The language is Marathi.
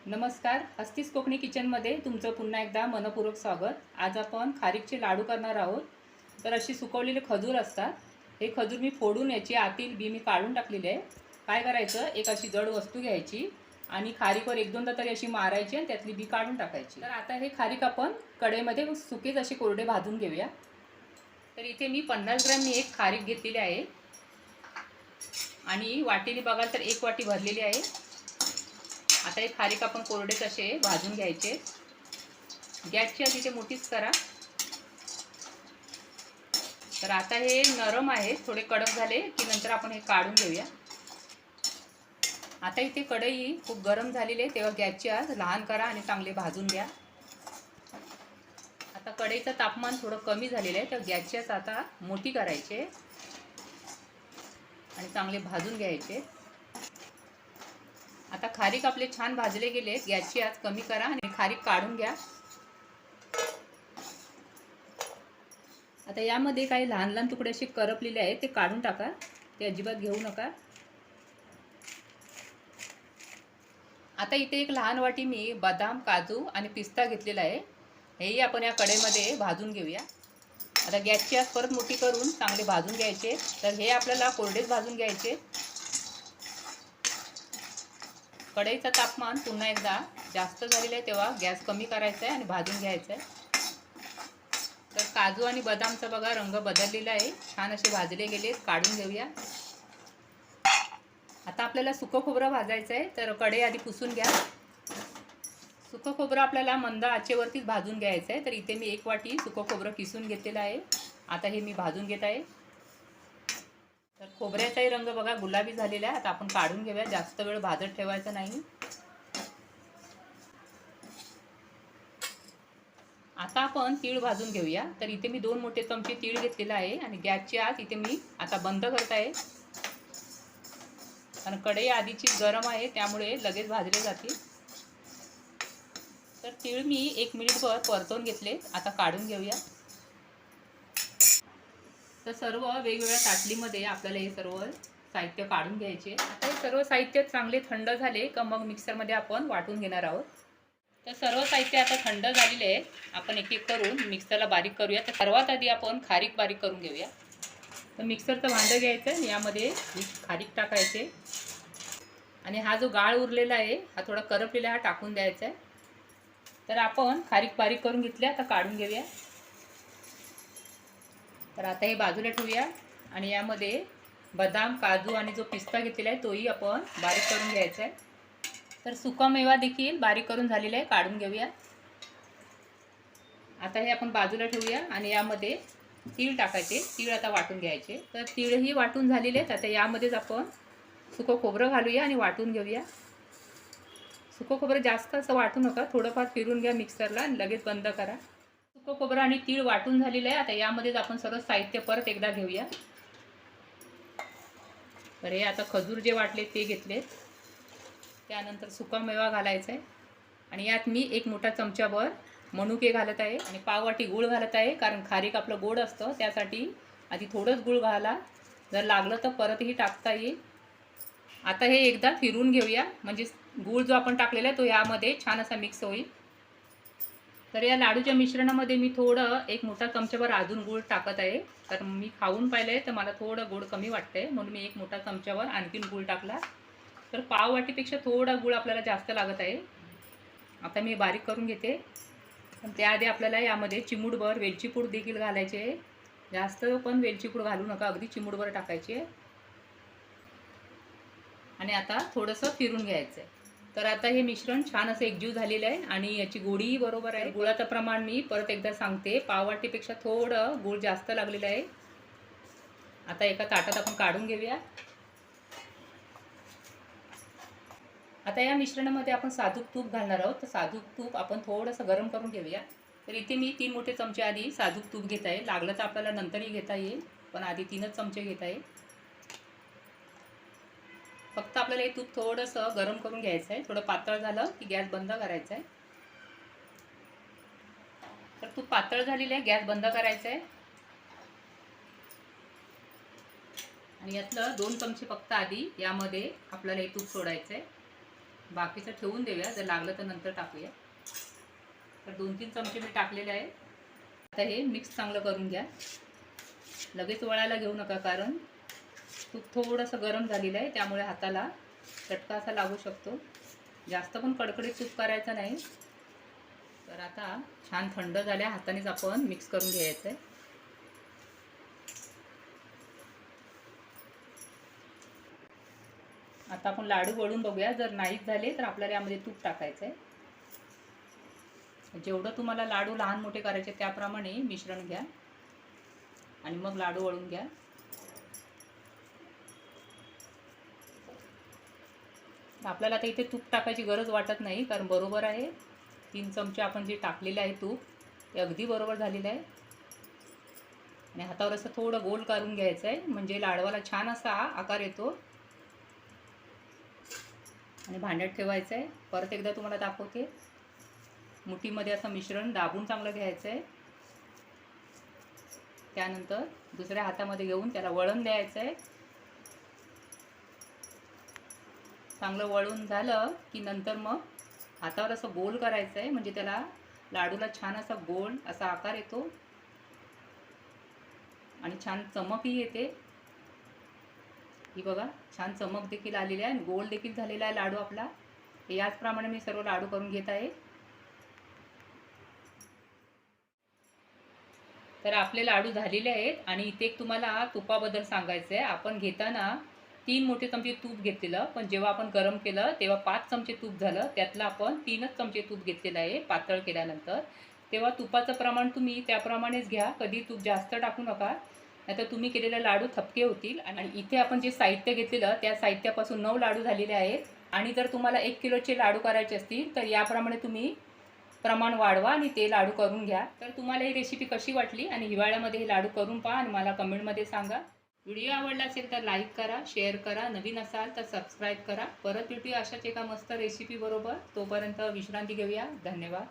नमस्कार. हस्तीस कोकणी किचनमध्ये तुमचं पुन्हा एकदा मनपूर्वक स्वागत. आज आपण खारीकचे लाडू करणार आहोत. तर अशी सुकवलेले खजूर असतात. हे खजूर मी फोडून याची आतील बी मी काढून टाकलेली आहे. काय करायचं, एक अशी जड वस्तू घ्यायची आणि खारीकवर एक दोनदा तरी अशी मारायची आणि त्यातली बी काढून टाकायची. तर आता हे खारीक आपण कढईमध्ये सुकेच असे कोरडे भाजून घेऊया. तर इथे मी 50 ग्रॅम मी एक खारीक घेतलेली आहे आणि वाटीने बघाल तर एक वाटी भरलेली आहे. आता हे खारीक आपण कोरडेच असे भाजून घ्यायचे. गॅसची आधी ते मोठीच करा. तर आता हे नरम आहे, थोडे कडक झाले की नंतर आपण हे काढून घेऊया. आता इथे कढई खूप गरम झालेली आहे, तेव्हा गॅसची आग लहान करा आणि चांगले भाजून घ्या. आता कढईचं तापमान थोडं कमी झालेलं आहे, तर गॅसची आग आता मोठी करायचे आणि चांगले भाजून घ्यायचे. आता खारीक आपले छान भाजले गेले. गॅसची आग कमी करा आणि खारीक काढून घ्या. आता यामध्ये काही लहान लहान तुकडे असे करपलेले आहेत, ते काढून टाका. ते अजिबात घेऊ नका. आता इथे एक लहान वाटी मी बदाम, काजू आणि पिस्ता घेतलेला आहे. हेही आपण या कढईमध्ये भाजून घेऊया. आता गॅसची आग परत मोठी करून चांगले भाजून घ्यायचे. तर हे आपल्याला कोरडेच भाजून घ्यायचे. कढईचं तापमान पुन्हा एकदा जास्त झालेलं आहे, तेव्हा गॅस कमी करायचा आहे आणि भाजून घ्यायचं आहे. तर काजू आणि बदामचा बघा रंग बदललेला आहे, छान असे भाजले गेले. काढून घेऊया. आता आपल्याला सुकं खोबरं भाजायचं आहे, तर कढई आधी पुसून घ्या. सुकं खोबरं आपल्याला मंद आचेवरतीच भाजून घ्यायचं आहे. तर इथे मी एक वाटी सुकं खोबरं किसून घेतलेलं आहे. आता हे मी भाजून घेत आहे. तर खोबऱ्याचाही रंग बघा गुलाबी झालेला आहे. आता आपण काढून घेऊया. जास्त वेळ भाजत ठेवायचा नाही. आता आपण तीळ भाजून घेऊया. तर इथे मी 2 मोठे चमचे तीळ घेतलेला आहे आणि गॅसची आग इथे मी आता बंद करत आहे. कारण कढई आधीची गरम आहे, त्यामुळे लगेच भाजले जातील. तर तीळ मी 1 मिनिटभर परतवून घेतले. आता काढून घेऊया. तर सर्व वेगवेगळ्या ताटलीमध्ये आपल्याला हे सर्व साहित्य काढून घ्यायचे. आता हे सर्व साहित्य चांगले थंड झाले का मग मिक्सरमध्ये आपण वाटून घेणार आहोत. तर सर्व साहित्य आता थंड झालेले आहे. आपण एक एक करून मिक्सरला बारीक करूया. तर सर्वात आधी आपण खारीक बारीक करून घेऊया. तर मिक्सरचं भांडं घ्यायचं, यामध्ये खारीक टाकायचे आणि हा जो गाळ उरलेला आहे, हा थोडा करपलेला, हा टाकून द्यायचा आहे. तर आपण खारीक बारीक करून घेतली. आता काढून घेऊया. तर आता हे बाजूला ठेवूया आणि यामध्ये बदाम, काजू आणि जो पिस्ता घेतलेला आहे तोही आपण बारीक करून घ्यायचा आहे. तर सुका मेवा देखील बारीक करून झालेला आहे, काढून घेऊया. आता हे आपण बाजूला ठेवूया आणि यामध्ये तीळ टाकायचे. तीळ आता वाटून घ्यायचे. तर तीळही वाटून झालेले आहेत. आता यामध्येच आपण सुकं खोबरं घालूया आणि वाटून घेऊया. सुकं खोबरं जास्त असं वाटू नका, थोडंफार फिरून घ्या मिक्सरला आणि लगेच बंद करा. सुकं खोबरं आणि तीळ वाटून झालेलं आहे. आता यामध्येच आपण सर्व साहित्य परत एकदा घेऊया. तर हे आता खजूर जे वाटले ते घेतलेत. त्यानंतर सुका मेवा घालायचा आहे आणि यात मी 1 मोठा चमचाभर मनुके घालत आहे आणि पाववाटी गूळ घालत आहे. कारण खारीक आपलं गोड असतं, त्यासाठी आधी थोडंच गूळ घाला. जर लागलं तर परतही टाकता येईल. आता हे एकदा फिरून घेऊया, म्हणजे गूळ जो आपण टाकलेला आहे तो यामध्ये छान असा मिक्स होईल. तर या लाडूच्या मिश्रणामध्ये मी थोडं 1 मोठा चमचाभर अजून गूळ टाकत आहे. तर मी खाऊन पाहिलं आहे, तर मला थोडं गोड कमी वाटतं आहे, म्हणून मी 1 मोठा चमचाभर आणखीन गूळ टाकला. तर पाववाटीपेक्षा थोडा गूळ आपल्याला जास्त लागत आहे. आता मी बारीक करून घेते. पण त्याआधी आपल्याला यामध्ये चिमूटभर वेलची पूड देखील घालायची आहे. जास्त पण वेलची पूड घालू नका, अगदी चिमूटभर टाकायची आहे. आणि आता थोडंसं फिरून घ्यायचं आहे. तर आता हे मिश्रण छान असं एकजीव झालेलं आहे आणि याची गोडीही बरोबर आहे. गुळाचं प्रमाण मी परत एकदा सांगते, पाववाटीपेक्षा थोडं गूळ जास्त लागलेलं आहे. आता एका ताटात आपण काढून घेऊया. आता या मिश्रणामध्ये आपण साजूक तूप घालणार आहोत. तर साजूक तूप आपण थोडंसं गरम करून घेऊया. तर इथे मी 3 मोठे चमचे आधी साजूक तूप घेत आहे. लागलं तर आपल्याला नंतरही घेता येईल, पण आधी 3च चमचे घेत आहे. फक्त आपल्याला हे तूप थोडंसं गरम करून घ्यायचं आहे. थोडं पातळ झालं की गॅस बंद करायचा आहे. तर तूप पातळ झालेलं आहे, गॅस बंद करायचा आहे आणि यातलं 2 चमचे फक्त आधी यामध्ये आपल्याला हे तूप सोडायचं आहे. बाकीचं ठेवून देऊया, जर लागलं तर नंतर टाकूया. तर 2-3 चमचे मी टाकलेले आहे. आता हे मिक्स चांगलं करून घ्या. लगेच वळायला घेऊ नका, कारण तूप थोडंसं गरम झालेलं आहे, त्यामुळे हाताला चटका असा लागू शकतो. जास्त पण कडकडीत तूप करायचं नाही. तर आता छान थंड झाल्या, हातानेच आपण मिक्स करून घ्यायचं आहे. आता आपण लाडू वळून बघूया. जर नाहीच झाले तर आपल्याला यामध्ये तूप टाकायचं आहे. जेवढं तुम्हाला लाडू लहान मोठे करायचे त्याप्रमाणे मिश्रण घ्या आणि मग लाडू वळून घ्या. आपल्याला आता इथे तूप टाकायची गरज वाटत नाही, कारण बरोबर आहे. 3 चमचे आपण जे टाकलेले आहे तूप, ते अगदी बरोबर झालेलं आहे. आणि हातावर असं थोडं गोल करून घ्यायचं आहे, म्हणजे लाडवाला छान असा आकार येतो. आणि भांड्यात ठेवायचं आहे. परत एकदा तुम्हाला दाखवते. मुठीमध्ये असं मिश्रण दाबून चांगलं घ्यायचं आहे. त्यानंतर दुसऱ्या हातामध्ये घेऊन त्याला वळण द्यायचं आहे. चांगलं वळून झालं की नंतर मग हातावर असं गोल करायचं आहे, म्हणजे त्याला लाडूला छान असा गोल असा आकार येतो आणि छान चमकही येते. ही बघा, छान चमक देखील आलेली आहे आणि गोल देखील झालेला आहे लाडू आपला. याचप्रमाणे मी सर्व लाडू करून घेत आहे. तर आपले लाडू झालेले आहेत. आणि इथे एक तुम्हाला तुपाबद्दल सांगायचं आहे. आपण घेताना 3 मोठे चमचे तूप घेतलेलं, पण जेव्हा आपण गरम केलं तेव्हा 5 चमचे तूप झालं. त्यातलं आपण 3च चमचे तूप घेतलेलं आहे पातळ केल्यानंतर. तेव्हा तुपाचं प्रमाण तुम्ही त्याप्रमाणेच घ्या. कधी तूप जास्त टाकू नका, नाहीतर तुम्ही केलेले लाडू थपके होतील. आणि इथे आपण जे साहित्य घेतलेलं त्या साहित्यापासून 9 लाडू झालेले आहेत. आणि जर तुम्हाला 1 किलोचे लाडू करायचे असतील तर याप्रमाणे तुम्ही प्रमाण वाढवा आणि ते लाडू करून घ्या. तर तुम्हाला ही रेसिपी कशी वाटली आणि हिवाळ्यामध्ये हे लाडू करून पहा आणि मला कमेंटमध्ये सांगा. व्हिडिओ आवडला असेल तर लाईक करा, शेअर करा, नवीन असाल तर सबस्क्राईब करा. परत भेटूया अशाच एका मस्त रेसिपी बरोबर. तोपर्यंत विश्रांती घेऊया. धन्यवाद.